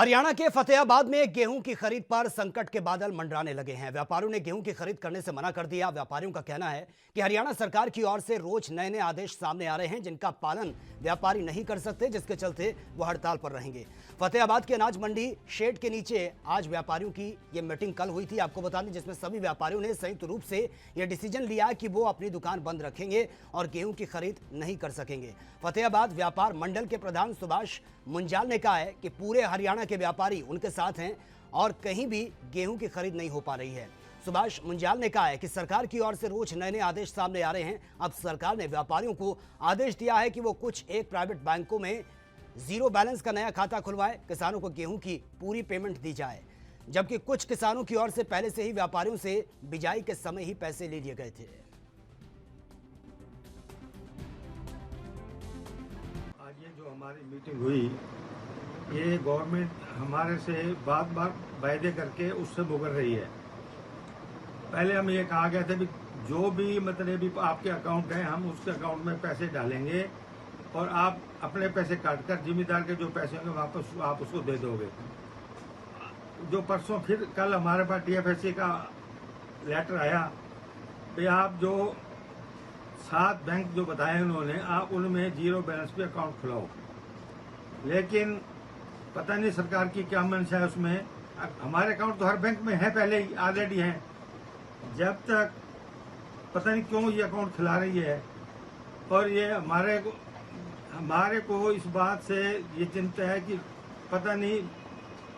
हरियाणा के फतेहाबाद में गेहूं की खरीद पर संकट के बादल मंडराने लगे हैं। व्यापारियों ने गेहूं की खरीद करने से मना कर दिया। व्यापारियों का कहना है कि हरियाणा सरकार की ओर से रोज नए नए आदेश सामने आ रहे हैं जिनका पालन व्यापारी नहीं कर सकते, जिसके चलते वो हड़ताल पर रहेंगे। फतेहाबाद के अनाज मंडी शेड के नीचे आज व्यापारियों की ये मीटिंग कल हुई थी, आपको बता दें, जिसमें सभी व्यापारियों ने संयुक्त रूप से यह डिसीजन लिया कि वो अपनी दुकान बंद रखेंगे और गेहूं की खरीद नहीं कर सकेंगे। फतेहाबाद व्यापार मंडल के प्रधान सुभाष मुंजाल ने कहा है कि पूरे हरियाणा के व्यापारी उनके साथ हैं और कहीं भी गेहूं की खरीद नहीं हो पा रही है। सुभाष मुंजाल ने कहा है कि सरकार की ओर से रोज नए नए आदेश सामने आ रहे हैं। अब सरकार ने व्यापारियों को आदेश दिया है कि वो कुछ एक प्राइवेट बैंकों में जीरो बैलेंस का नया खाता खुलवाए, किसानों को गेहूं की पूरी पेमेंट दी जाए, जबकि कुछ किसानों की ओर से पहले से ही व्यापारियों से बिजाई के समय ही पैसे ले लिए गए थे। आज ये जो हमारी मीटिंग हुई, ये गवर्नमेंट हमारे से बार बार वायदे करके उससे मुकर रही है। पहले हम ये कहा गया था कि जो भी मतलब आपके अकाउंट है हम उसके अकाउंट में पैसे डालेंगे और आप अपने पैसे काटकर जिम्मेदार के जो पैसे होंगे वापस आप उसको दे दोगे। जो परसों फिर कल हमारे पास TFSC का लेटर आया कि आप जो 7 बैंक जो बताए उन्होंने, आप उनमें जीरो बैलेंस पे अकाउंट खुलाओ। लेकिन पता नहीं सरकार की क्या मंशा है उसमें। हमारे अकाउंट तो हर बैंक में है, पहले ही ऑलरेडी हैं। जब तक पता नहीं क्यों ये अकाउंट खिला रही है। और ये हमारे को इस बात से ये चिंता है कि पता नहीं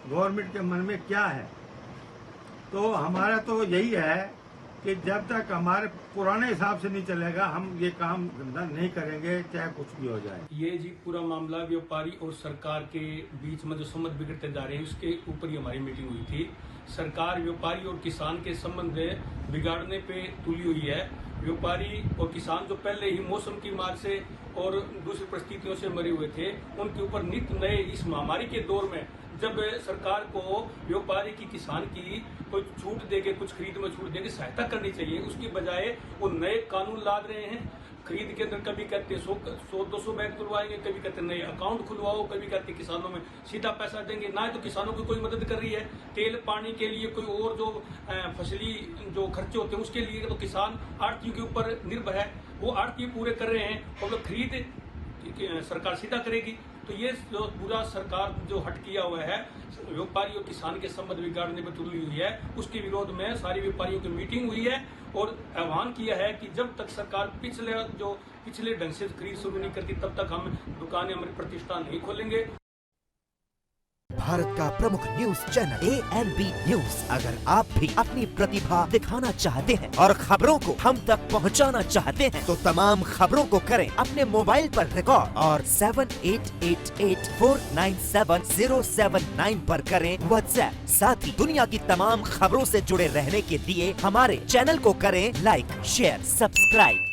गवर्नमेंट के मन में क्या है। तो हमारा तो यही है कि जब तक हमारे पुराने हिसाब से नहीं चलेगा हम ये काम धंधा नहीं करेंगे, चाहे कुछ भी हो जाए। ये जी पूरा मामला व्यापारी और सरकार के बीच में जो संबंध बिगड़ते जा रहे हैं उसके ऊपर ही हमारी मीटिंग हुई थी। सरकार व्यापारी और किसान के संबंध बिगाड़ने पे तुली हुई है। व्यापारी और किसान जो पहले ही मौसम की मार से और दूसरी परिस्थितियों से मरे हुए थे, उनके ऊपर नित्य नए इस महामारी के दौर में जब सरकार को व्यापारी की किसान की कोई छूट देके, कुछ खरीद में छूट देके सहायता करनी चाहिए, उसकी बजाय वो नए कानून लाद रहे हैं। खरीद के अंदर कभी कहते 100-200 बैंक खुलवाएंगे, कभी कहते नए अकाउंट खुलवाओ, कभी कहते किसानों में सीधा पैसा देंगे। ना तो किसानों की कोई मदद कर रही है, तेल पानी के लिए कोई और जो फसली जो खर्चे होते हैं उसके लिए तो किसान आड़तियों के ऊपर निर्भर है, वो आड़ती पूरे कर रहे हैं और वो खरीद सरकार सीधा करेगी। तो ये जो पूरा सरकार जो हट किया हुआ है व्यापारी और किसान के संबंध बिगाड़ने पर तुली हुई है, उसके विरोध में सारे व्यापारियों की मीटिंग हुई है और आह्वान किया है कि जब तक सरकार पिछले ढंग से खरीद शुरू नहीं करती तब तक हम दुकानें, हमारे प्रतिष्ठान नहीं खोलेंगे। भारत का प्रमुख न्यूज चैनल ANB न्यूज। अगर आप भी अपनी प्रतिभा दिखाना चाहते हैं और खबरों को हम तक पहुंचाना चाहते हैं तो तमाम खबरों को करें अपने मोबाइल पर रिकॉर्ड और 7888497079 पर करें WhatsApp। साथ ही दुनिया की तमाम खबरों से जुड़े रहने के लिए हमारे चैनल को करें लाइक, शेयर, सब्सक्राइब।